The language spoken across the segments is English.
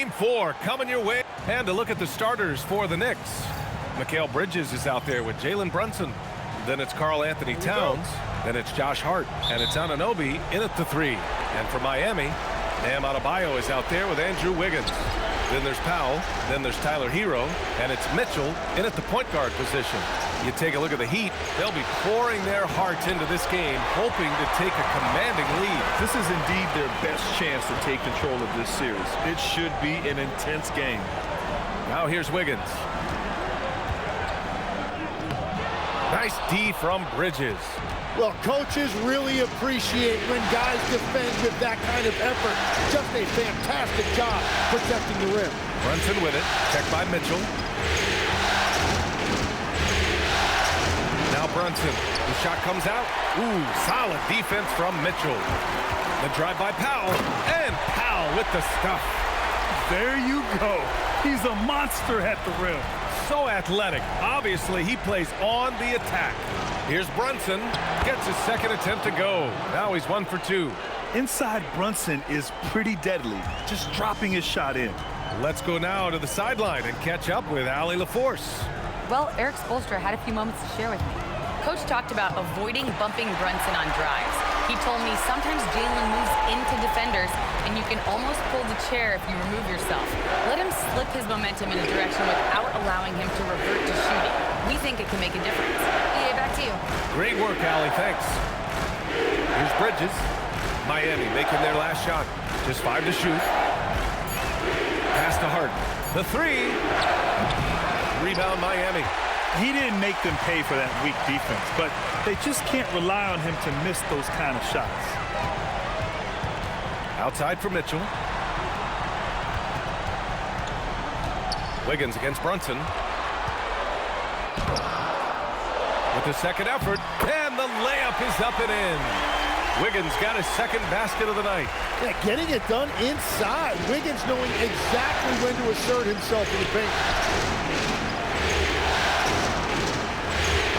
Game 4 coming your way. And to look at the starters for the Knicks. Mikal Bridges is out there with Jalen Brunson. Then it's Karl Anthony Towns. Then it's Josh Hart. And it's Anunoby in at the 3. And for Miami, Bam Adebayo is out there with Andrew Wiggins. Then there's Powell. Then there's Tyler Hero. And it's Mitchell in at the point guard position. You take a look at the Heat. They'll be pouring their hearts into this game, hoping to take a commanding lead. This is indeed their best chance to take control of this series. It should be an intense game. Now here's Wiggins. Nice D from Bridges. Well, coaches really appreciate when guys defend with that kind of effort. Just a fantastic job protecting the rim. Brunson with it. Checked by Mitchell. Now Brunson. The shot comes out. Ooh, solid defense from Mitchell. The drive by Powell. And Powell with the stuff. There you go. He's a monster at the rim. So athletic. Obviously, he plays on the attack. Here's Brunson. Gets his second attempt to go. Now he's 1 for 2. Inside Brunson is pretty deadly. Just dropping his shot in. Let's go now to the sideline and catch up with Allie LaForce. Well, Eric Spoelstra had a few moments to share with me. Coach talked about avoiding bumping Brunson on drives. He told me sometimes Jalen moves into defenders, and you can almost pull the chair if you remove yourself. Let him slip his momentum in a direction without allowing him to revert to shooting. We think it can make a difference. Yeah, back to you. Great work, Allie. Thanks. Here's Bridges. Miami making their last shot. Just 5 to shoot. Pass to Hart. The 3. Rebound, Miami. He didn't make them pay for that weak defense, but they just can't rely on him to miss those kind of shots. Outside for Mitchell. Wiggins against Brunson. With the second effort, and the layup is up and in. Wiggins got his second basket of the night. Yeah, getting it done inside. Wiggins knowing exactly when to assert himself in the paint.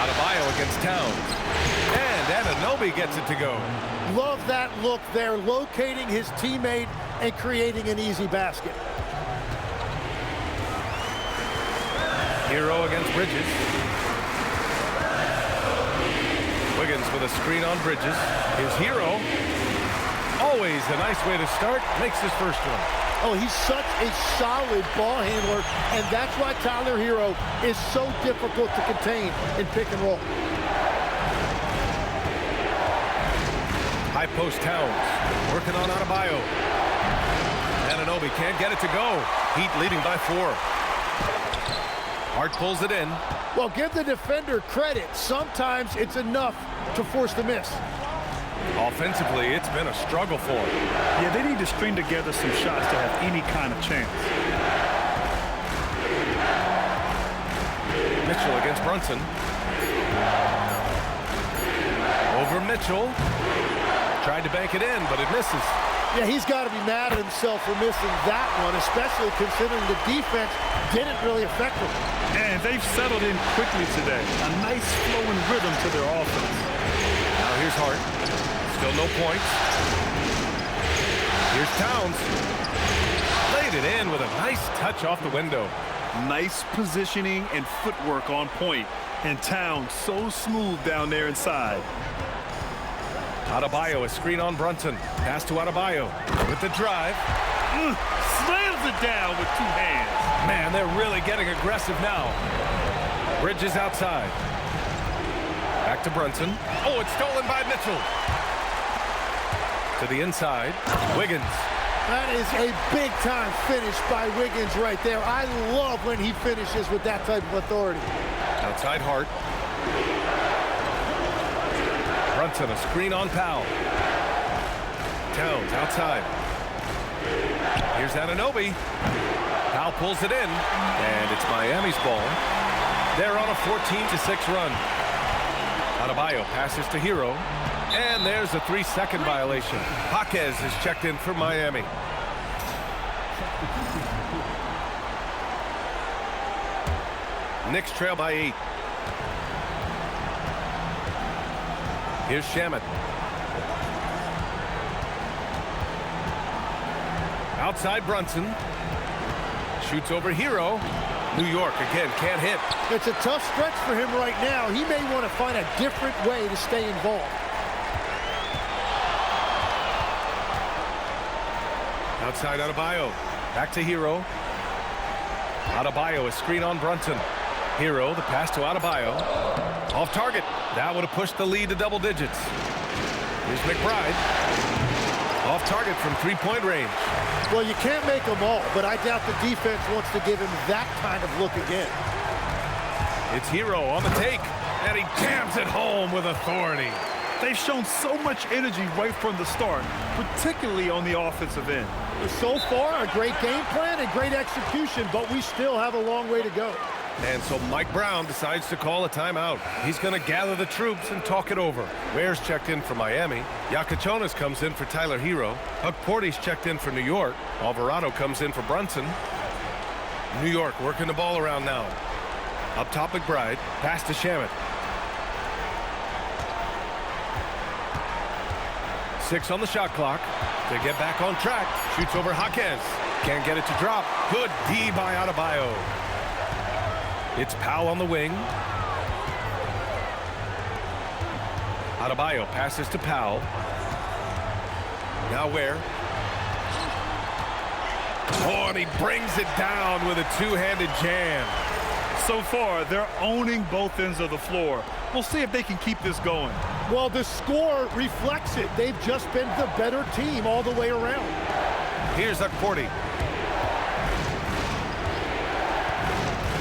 Adebayo against Towns. And Anunoby gets it to go. Love that look there, locating his teammate and creating an easy basket. Hero against Bridges. Wiggins with a screen on Bridges. His Hero. Always a nice way to start. Makes his first one. Oh, he's such a solid ball handler, and that's why Tyler Hero is so difficult to contain in pick and roll. High post Towns. Working on Adebayo. Anunoby can't get it to go. Heat leading by 4. Hart pulls it in. Well, give the defender credit. Sometimes it's enough to force the miss. Offensively, it's been a struggle for him. Yeah, they need to string together some shots to have any kind of chance. Mitchell against Brunson. Over Mitchell. Tried to bank it in, but it misses. Yeah, he's got to be mad at himself for missing that one, especially considering the defense didn't really affect him. And they've settled in quickly today. A nice flowing rhythm to their offense. Now here's Hart. Still no points. Here's Towns. Laid it in with a nice touch off the window. Nice positioning and footwork on point. And Towns so smooth down there inside. Adebayo, a screen on Brunson. Pass to Adebayo with the drive. Slams it down with 2 hands. Man, they're really getting aggressive now. Bridges outside. Back to Brunson. Oh, it's stolen by Mitchell. To the inside. Wiggins. That is a big-time finish by Wiggins right there. I love when he finishes with that type of authority. Outside Hart. Brunson, a screen on Powell. Towns outside. Here's Anunoby. Powell pulls it in, and it's Miami's ball. They're on a 14-6 run. Adebayo passes to Hero, and there's a 3-second violation. Jaquez is checked in for Miami. Knicks trail by 8. Here's Shamet. Outside Brunson. Shoots over Hero. New York, again, can't hit. It's a tough stretch for him right now. He may want to find a different way to stay involved. Outside Adebayo. Back to Hero. Adebayo, a screen on Brunson. Hero, the pass to Adebayo. Off target. That would have pushed the lead to double digits. Here's McBride. Off target from three-point range. Well, you can't make them all, but I doubt the defense wants to give him that kind of look again. It's Hero on the take, and he jams it home with authority. They've shown so much energy right from the start, particularly on the offensive end. So far, a great game plan and great execution, but we still have a long way to go. And so Mike Brown decides to call a timeout. He's going to gather the troops and talk it over. Ware's checked in for Miami. Yakachonis comes in for Tyler Hero. Porty's checked in for New York. Alvarado comes in for Brunson. New York working the ball around now. Up top, McBride. Pass to Shamet. 6 on the shot clock. To get back on track. Shoots over Jaquez. Can't get it to drop. Good D by Adebayo. It's Powell on the wing. Adebayo passes to Powell. Now Ware. Oh, and he brings it down with a two-handed jam. So far, they're owning both ends of the floor. We'll see if they can keep this going. Well, the score reflects it. They've just been the better team all the way around. Here's Porty.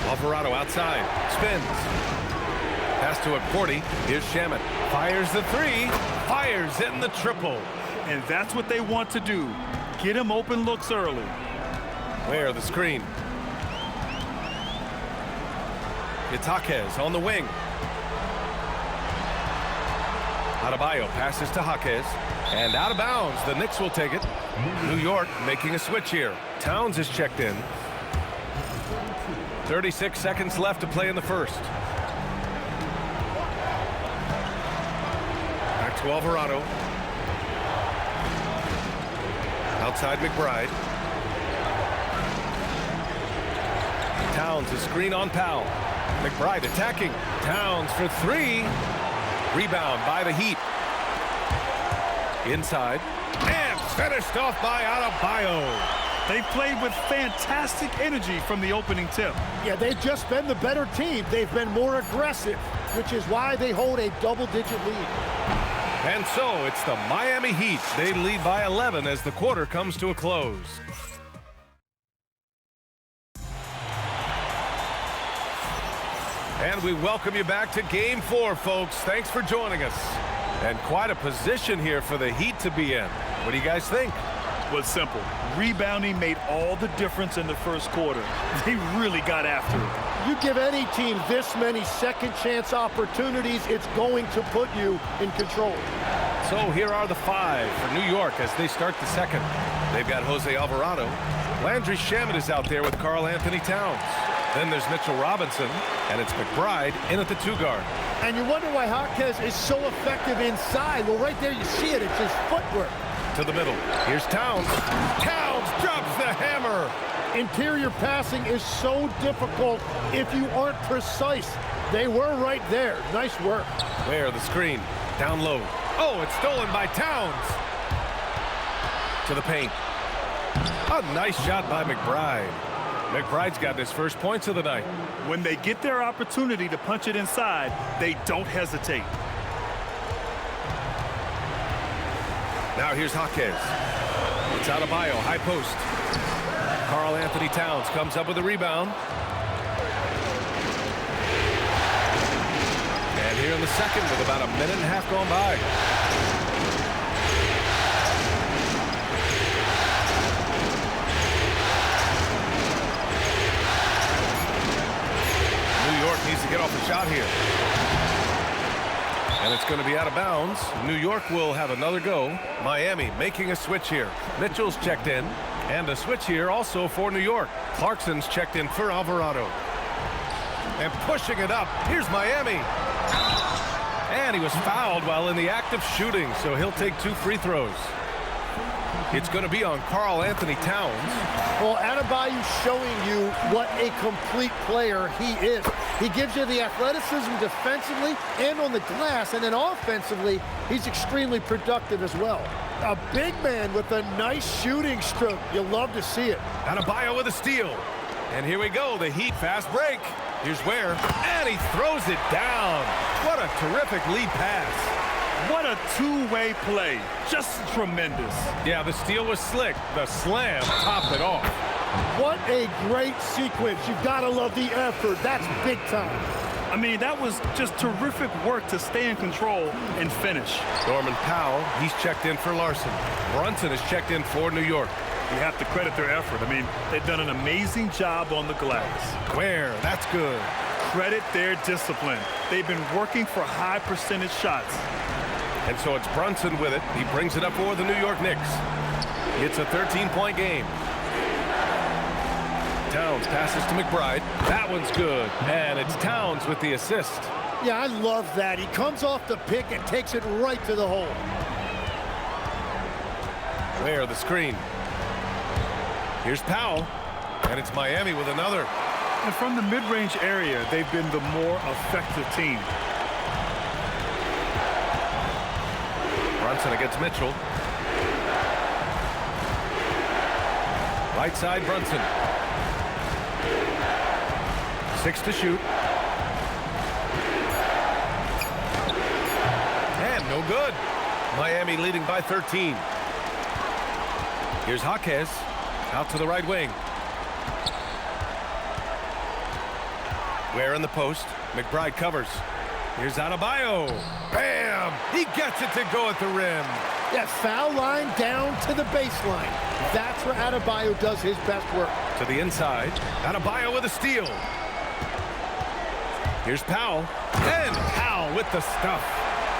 Alvarado outside. Spins. Pass to Porty. Here's Shamet. Fires the three. Fires in the triple. And that's what they want to do. Get him open looks early. Where the screen. It's Jaquez on the wing. Adebayo passes to Jaquez. And out of bounds. The Knicks will take it. New York making a switch here. Towns is checked in. 36 seconds left to play in the first. Back to Alvarado. Outside McBride. Towns a screen on Powell. McBride attacking. Towns for three. Rebound by the Heat. Inside. And finished off by Adebayo. They've played with fantastic energy from the opening tip. Yeah, they've just been the better team. They've been more aggressive, which is why they hold a double-digit lead. And so it's the Miami Heat. They lead by 11 as the quarter comes to a close. And we welcome you back to Game 4, folks. Thanks for joining us. And quite a position here for the Heat to be in. What do you guys think? Was simple. Rebounding made all the difference in the first quarter. They really got after it. You give any team this many second chance opportunities, it's going to put you in control. So here are the 5 for New York as they start the second. They've got Jose Alvarado. Landry Shamet is out there with Karl Anthony Towns. Then there's Mitchell Robinson, and it's McBride in at the 2 guard. And you wonder why Jaquez is so effective inside. Well, right there you see it. It's his footwork. To the middle. Here's Towns. Towns drops the hammer. Interior passing is so difficult if you aren't precise. They were right there. Nice work. Where the screen. Down low. Oh, it's stolen by Towns. To the paint. A nice shot by McBride. McBride's got his first points of the night. When they get their opportunity to punch it inside, they don't hesitate. Now here's Jaquez. It's Adebayo, high post. Karl Anthony Towns comes up with a rebound. And here in the second with about a minute and a half gone by. New York needs to get off the shot here. And it's going to be out of bounds. New York will have another go. Miami making a switch here. Mitchell's checked in. And a switch here also for New York. Clarkson's checked in for Alvarado. And pushing it up. Here's Miami. And he was fouled while in the act of shooting, so he'll take 2 free throws. It's going to be on Karl Anthony Towns. Well, Adebayo's showing you what a complete player he is. He gives you the athleticism defensively and on the glass, and then offensively, he's extremely productive as well. A big man with a nice shooting stroke. You'll love to see it. Adebayo with a steal. And here we go, the Heat fast break. Here's Ware, and he throws it down. What a terrific lead pass. What a two-way play. Just tremendous. Yeah, the steal was slick. The slam topped it off. What a great sequence. You've got to love the effort. That's big time. I mean, that was just terrific work to stay in control and finish. Norman Powell, he's checked in for Larson. Brunson is checked in for New York. You have to credit their effort. I mean, they've done an amazing job on the glass. Ware, that's good. Credit their discipline. They've been working for high percentage shots. And so it's Brunson with it. He brings it up for the New York Knicks. It's a 13-point game. Towns passes to McBride. That one's good. And it's Towns with the assist. Yeah, I love that. He comes off the pick and takes it right to the hole. Ware, the screen. Here's Powell. And it's Miami with another. And from the mid-range area, they've been the more effective team. Brunson against Mitchell. Right side, Brunson. 6 to shoot. And no good. Miami leading by 13. Here's Jaquez out to the right wing. Ware in the post. McBride covers. Here's Adebayo. Bam! He gets it to go at the rim. Yeah, foul line down to the baseline. That's where Adebayo does his best work. To the inside. Adebayo with a steal. Here's Powell. And Powell with the stuff.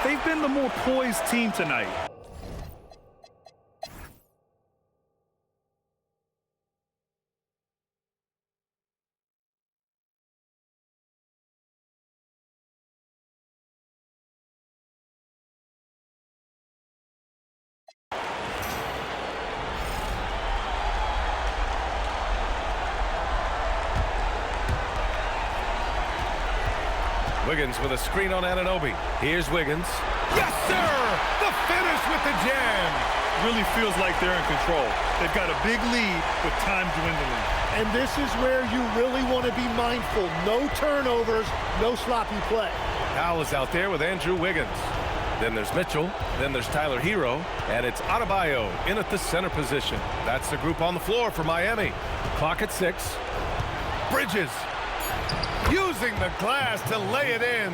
They've been the more poised team tonight. Wiggins with a screen on Anunoby. Here's Wiggins. Yes, sir! The finish with the jam. Really feels like they're in control. They've got a big lead with time dwindling. And this is where you really want to be mindful. No turnovers, no sloppy play. Powell is out there with Andrew Wiggins. Then there's Mitchell. Then there's Tyler Hero. And it's Adebayo in at the center position. That's the group on the floor for Miami. Clock at 6. Bridges. Using the glass to lay it in.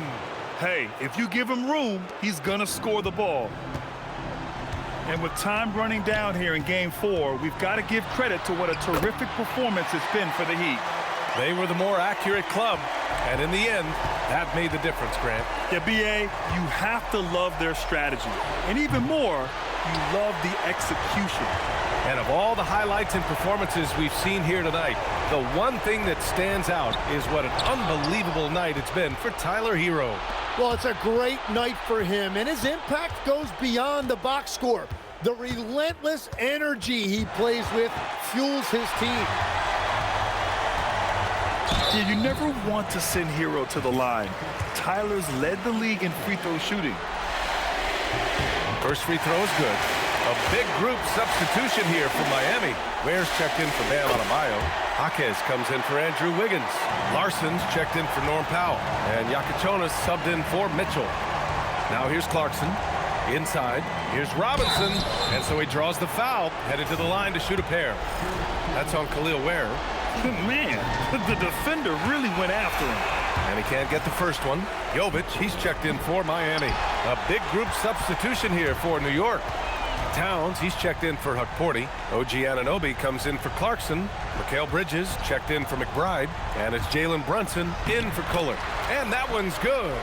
Hey, if you give him room, he's gonna score the ball. And with time running down here in Game 4, we've got to give credit to what a terrific performance it's been for the Heat. They were the more accurate club, and in the end, that made the difference, Grant. Yeah, B.A., you have to love their strategy. And even more, you love the execution. And of all the highlights and performances we've seen here tonight, the one thing that stands out is what an unbelievable night it's been for Tyler Hero. Well, it's a great night for him, and his impact goes beyond the box score. The relentless energy he plays with fuels his team. Yeah, you never want to send Hero to the line. Tyler's led the league in free throw shooting. First free throw is good. A big group substitution here for Miami. Ware's checked in for Bam Adebayo. Jaquez comes in for Andrew Wiggins. Larson's checked in for Norm Powell. And Yakachonis subbed in for Mitchell. Now here's Clarkson. Inside. Here's Robinson. And so he draws the foul. Headed to the line to shoot a pair. That's on Khalil Ware. Man, the defender really went after him. And he can't get the first one. Jovic, he's checked in for Miami. A big group substitution here for New York. Towns, he's checked in for Hukporti. OG Anunoby comes in for Clarkson. Mikal Bridges checked in for McBride. And it's Jalen Brunson in for Kohler. And that one's good.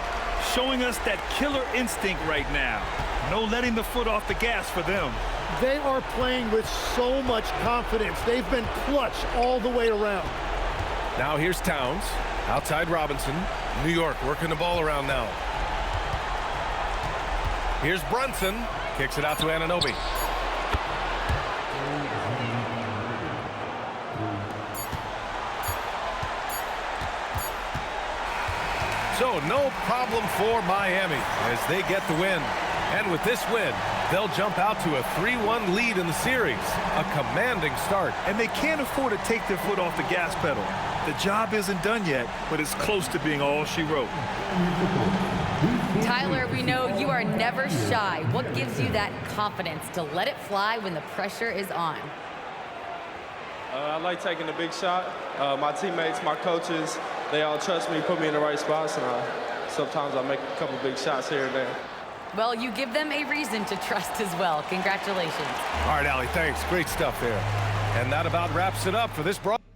Showing us that killer instinct right now. No letting the foot off the gas for them. They are playing with so much confidence. They've been clutch all the way around. Now here's Towns. Outside Robinson. New York working the ball around now. Here's Brunson. Kicks it out to Anunoby. So no problem for Miami as they get the win. And with this win, they'll jump out to a 3-1 lead in the series. A commanding start. And they can't afford to take their foot off the gas pedal. The job isn't done yet, but it's close to being all she wrote. Tyler, we know you are never shy. What gives you that confidence to let it fly when the pressure is on? I like taking the big shot. My teammates, my coaches, they all trust me, put me in the right spots, and sometimes I make a couple big shots here and there. Well, you give them a reason to trust as well. Congratulations. All right, Allie, thanks. Great stuff there. And that about wraps it up for this broadcast.